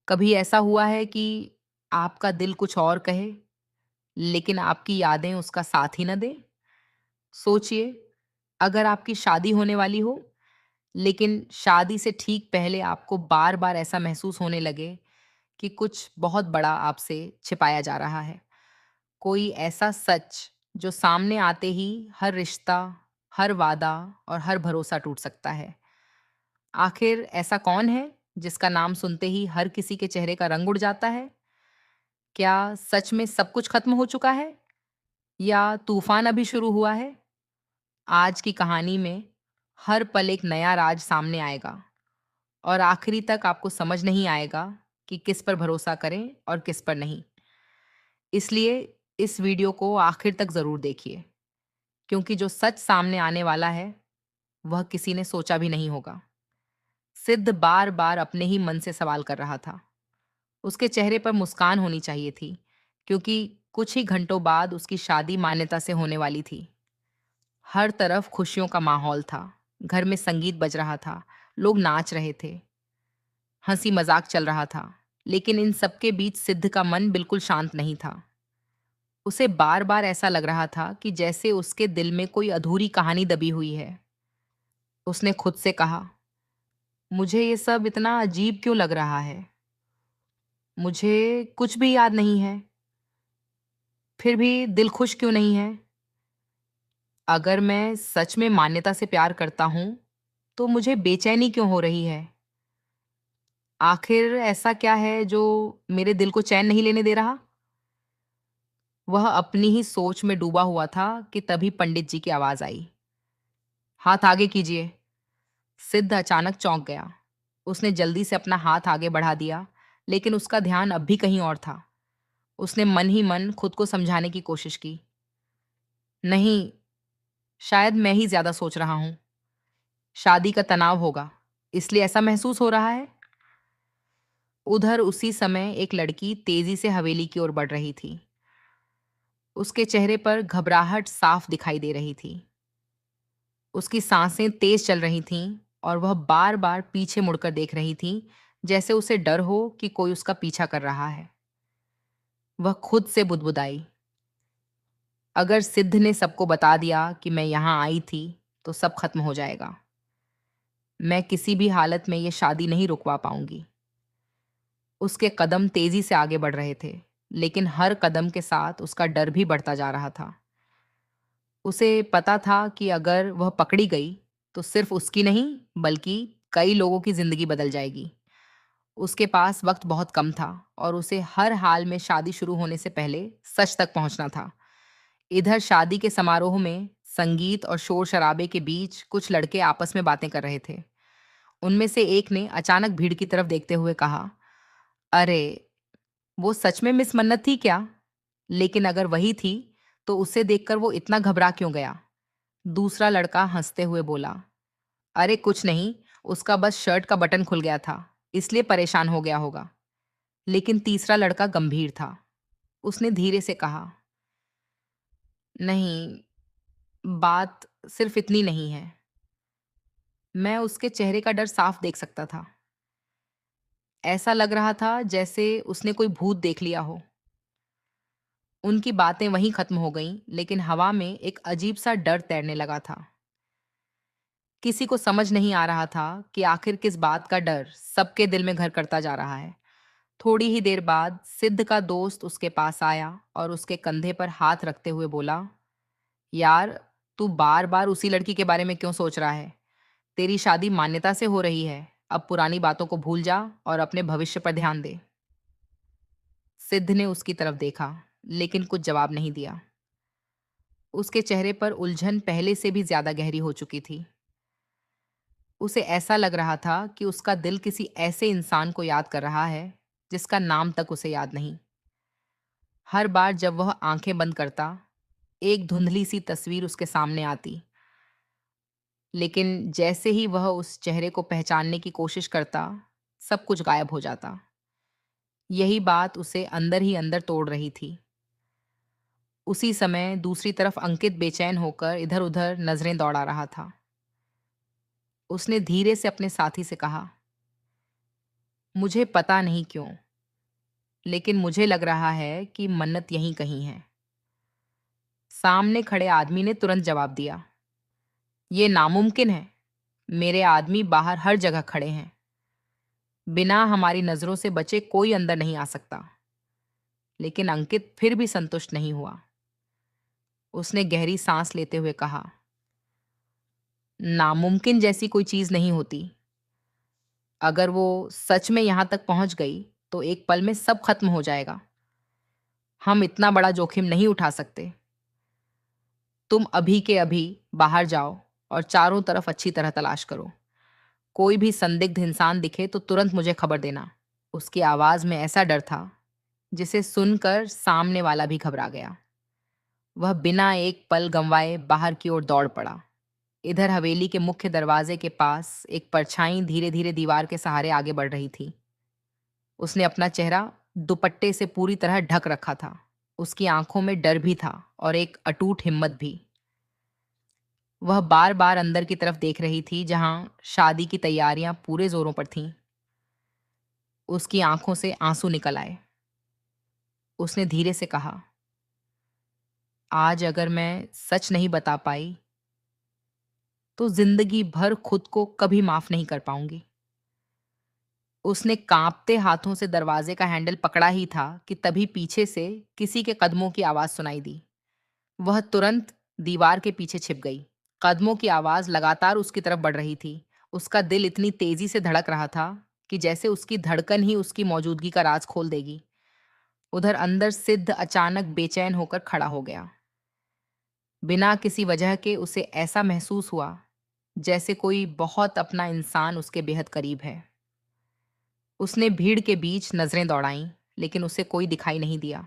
कभी ऐसा हुआ है कि आपका दिल कुछ और कहे, लेकिन आपकी यादें उसका साथ ही ना दें? सोचिए, अगर आपकी शादी होने वाली हो, लेकिन शादी से ठीक पहले आपको बार-बार ऐसा महसूस होने लगे कि कुछ बहुत बड़ा आपसे छिपाया जा रहा है। कोई ऐसा सच जो सामने आते ही हर रिश्ता, हर वादा और हर भरोसा टूट सकता है। आखिर ऐसा कौन है जिसका नाम सुनते ही हर किसी के चेहरे का रंग उड़ जाता है? क्या सच में सब कुछ खत्म हो चुका है या तूफान अभी शुरू हुआ है? आज की कहानी में हर पल एक नया राज सामने आएगा और आखिरी तक आपको समझ नहीं आएगा कि किस पर भरोसा करें और किस पर नहीं। इसलिए इस वीडियो को आखिर तक ज़रूर देखिए, क्योंकि जो सच सामने आने वाला है, वह किसी ने सोचा भी नहीं होगा। सिद्ध बार-बार अपने ही मन से सवाल कर रहा था। उसके चेहरे पर मुस्कान होनी चाहिए थी, क्योंकि कुछ ही घंटों बाद उसकी शादी मान्यता से होने वाली थी। हर तरफ खुशियों का माहौल था। घर में संगीत बज रहा था, लोग नाच रहे थे, हंसी मजाक चल रहा था। लेकिन इन सबके बीच सिद्ध का मन बिल्कुल शांत नहीं था। उसे बार बार ऐसा लग रहा था कि जैसे उसके दिल में कोई अधूरी कहानी दबी हुई है। उसने खुद से कहा, मुझे ये सब इतना अजीब क्यों लग रहा है? मुझे कुछ भी याद नहीं है, फिर भी दिल खुश क्यों नहीं है? अगर मैं सच में मान्यता से प्यार करता हूं, तो मुझे बेचैनी क्यों हो रही है? आखिर ऐसा क्या है जो मेरे दिल को चैन नहीं लेने दे रहा? वह अपनी ही सोच में डूबा हुआ था कि तभी पंडित जी की आवाज आई। हाथ आगे कीजिए। सिद्ध अचानक चौंक गया। उसने जल्दी से अपना हाथ आगे बढ़ा दिया, लेकिन उसका ध्यान अब भी कहीं और था। उसने मन ही मन खुद को समझाने की कोशिश की। नहीं, शायद मैं ही ज्यादा सोच रहा हूं। शादी का तनाव होगा, इसलिए ऐसा महसूस हो रहा है। उधर उसी समय एक लड़की तेजी से हवेली की ओर बढ़ रही थी। उसके चेहरे पर घबराहट साफ दिखाई दे रही थी। उसकी सांसें तेज चल रही थीं और वह बार-बार पीछे मुड़कर देख रही थी, जैसे उसे डर हो कि कोई उसका पीछा कर रहा है। वह खुद से बुदबुदाई, अगर सिद्ध ने सबको बता दिया कि मैं यहाँ आई थी, तो सब खत्म हो जाएगा। मैं किसी भी हालत में ये शादी नहीं रुकवा पाऊंगी। उसके कदम तेजी से आगे बढ़ रहे थे, लेकिन हर कदम के साथ उसका डर भी बढ़ता जा रहा था। उसे पता था कि अगर वह पकड़ी गई, तो सिर्फ उसकी नहीं, बल्कि कई लोगों की जिंदगी बदल जाएगी। उसके पास वक्त बहुत कम था और उसे हर हाल में शादी शुरू होने से पहले सच तक पहुंचना था। इधर शादी के समारोह में संगीत और शोर शराबे के बीच कुछ लड़के आपस में बातें कर रहे थे। उनमें से एक ने अचानक भीड़ की तरफ देखते हुए कहा, अरे, वो सच में मिस मन्नत थी क्या? लेकिन अगर वही थी, तो उसे देखकर वो इतना घबरा क्यों गया? दूसरा लड़का हंसते हुए बोला, अरे कुछ नहीं, उसका बस शर्ट का बटन खुल गया था, इसलिए परेशान हो गया होगा। लेकिन तीसरा लड़का गंभीर था। उसने धीरे से कहा, नहीं, बात सिर्फ इतनी नहीं है। मैं उसके चेहरे का डर साफ देख सकता था। ऐसा लग रहा था जैसे उसने कोई भूत देख लिया हो। उनकी बातें वहीं खत्म हो गईं, लेकिन हवा में एक अजीब सा डर तैरने लगा था। किसी को समझ नहीं आ रहा था कि आखिर किस बात का डर सबके दिल में घर करता जा रहा है। थोड़ी ही देर बाद सिद्ध का दोस्त उसके पास आया और उसके कंधे पर हाथ रखते हुए बोला, यार, तू बार बार उसी लड़की के बारे में क्यों सोच रहा है? तेरी शादी मान्यता से हो रही है। अब पुरानी बातों को भूल जा और अपने भविष्य पर ध्यान दे। सिद्ध ने उसकी तरफ देखा, लेकिन कुछ जवाब नहीं दिया। उसके चेहरे पर उलझन पहले से भी ज्यादा गहरी हो चुकी थी। उसे ऐसा लग रहा था कि उसका दिल किसी ऐसे इंसान को याद कर रहा है जिसका नाम तक उसे याद नहीं। हर बार जब वह आंखें बंद करता, एक धुंधली सी तस्वीर उसके सामने आती, लेकिन जैसे ही वह उस चेहरे को पहचानने की कोशिश करता, सब कुछ गायब हो जाता। यही बात उसे अंदर ही अंदर तोड़ रही थी। उसी समय दूसरी तरफ अंकित बेचैन होकर इधर-उधर नजरें दौड़ा रहा था। उसने धीरे से अपने साथी से कहा, मुझे पता नहीं क्यों, लेकिन मुझे लग रहा है कि मन्नत यहीं कहीं है। सामने खड़े आदमी ने तुरंत जवाब दिया, ये नामुमकिन है। मेरे आदमी बाहर हर जगह खड़े हैं। बिना हमारी नजरों से बचे कोई अंदर नहीं आ सकता। लेकिन अंकित फिर भी संतुष्ट नहीं हुआ। उसने गहरी सांस लेते हुए कहा, नामुमकिन जैसी कोई चीज नहीं होती। अगर वो सच में यहां तक पहुंच गई तो एक पल में सब खत्म हो जाएगा। हम इतना बड़ा जोखिम नहीं उठा सकते। तुम अभी के अभी बाहर जाओ और चारों तरफ अच्छी तरह तलाश करो। कोई भी संदिग्ध इंसान दिखे तो तुरंत मुझे खबर देना। उसकी आवाज में ऐसा डर था जिसे सुनकर सामने वाला भी घबरा गया। वह बिना एक पल गंवाए बाहर की ओर दौड़ पड़ा। इधर हवेली के मुख्य दरवाजे के पास एक परछाई धीरे धीरे दीवार के सहारे आगे बढ़ रही थी। उसने अपना चेहरा दुपट्टे से पूरी तरह ढक रखा था। उसकी आंखों में डर भी था और एक अटूट हिम्मत भी। वह बार बार अंदर की तरफ देख रही थी जहां शादी की तैयारियां पूरे जोरों पर थीं। उसकी आंखों से आंसू निकल आए। उसने धीरे से कहा, आज अगर मैं सच नहीं बता पाई तो जिंदगी भर खुद को कभी माफ नहीं कर पाऊंगी। उसने कांपते हाथों से दरवाजे का हैंडल पकड़ा ही था कि तभी पीछे से किसी के कदमों की आवाज सुनाई दी। वह तुरंत दीवार के पीछे छिप गई। कदमों की आवाज लगातार उसकी तरफ बढ़ रही थी। उसका दिल इतनी तेजी से धड़क रहा था कि जैसे उसकी धड़कन ही उसकी मौजूदगी का राज खोल देगी। उधर अंदर सिद्ध अचानक बेचैन होकर खड़ा हो गया। बिना किसी वजह के उसे ऐसा महसूस हुआ जैसे कोई बहुत अपना इंसान उसके बेहद करीब है। उसने भीड़ के बीच नजरें दौड़ाईं, लेकिन उसे कोई दिखाई नहीं दिया।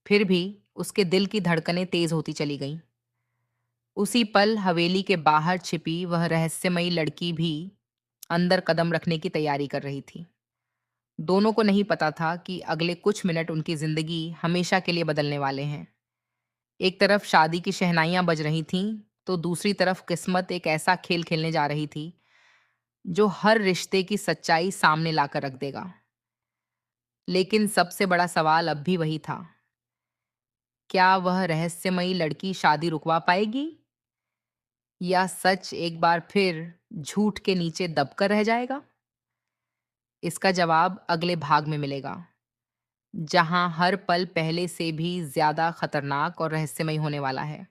फिर भी उसके दिल की धड़कनें तेज होती चली गईं। उसी पल हवेली के बाहर छिपी वह रहस्यमयी लड़की भी अंदर कदम रखने की तैयारी कर रही थी। दोनों को नहीं पता था कि अगले कुछ मिनट उनकी जिंदगी हमेशा के लिए बदलने वाले हैं। एक तरफ शादी की शहनाइयां बज रही थीं, तो दूसरी तरफ किस्मत एक ऐसा खेल खेलने जा रही थी जो हर रिश्ते की सच्चाई सामने लाकर रख देगा। लेकिन सबसे बड़ा सवाल अब भी वही था, क्या वह रहस्यमयी लड़की शादी रुकवा पाएगी या सच एक बार फिर झूठ के नीचे दबकर रह जाएगा? इसका जवाब अगले भाग में मिलेगा, जहां हर पल पहले से भी ज्यादा खतरनाक और रहस्यमयी होने वाला है।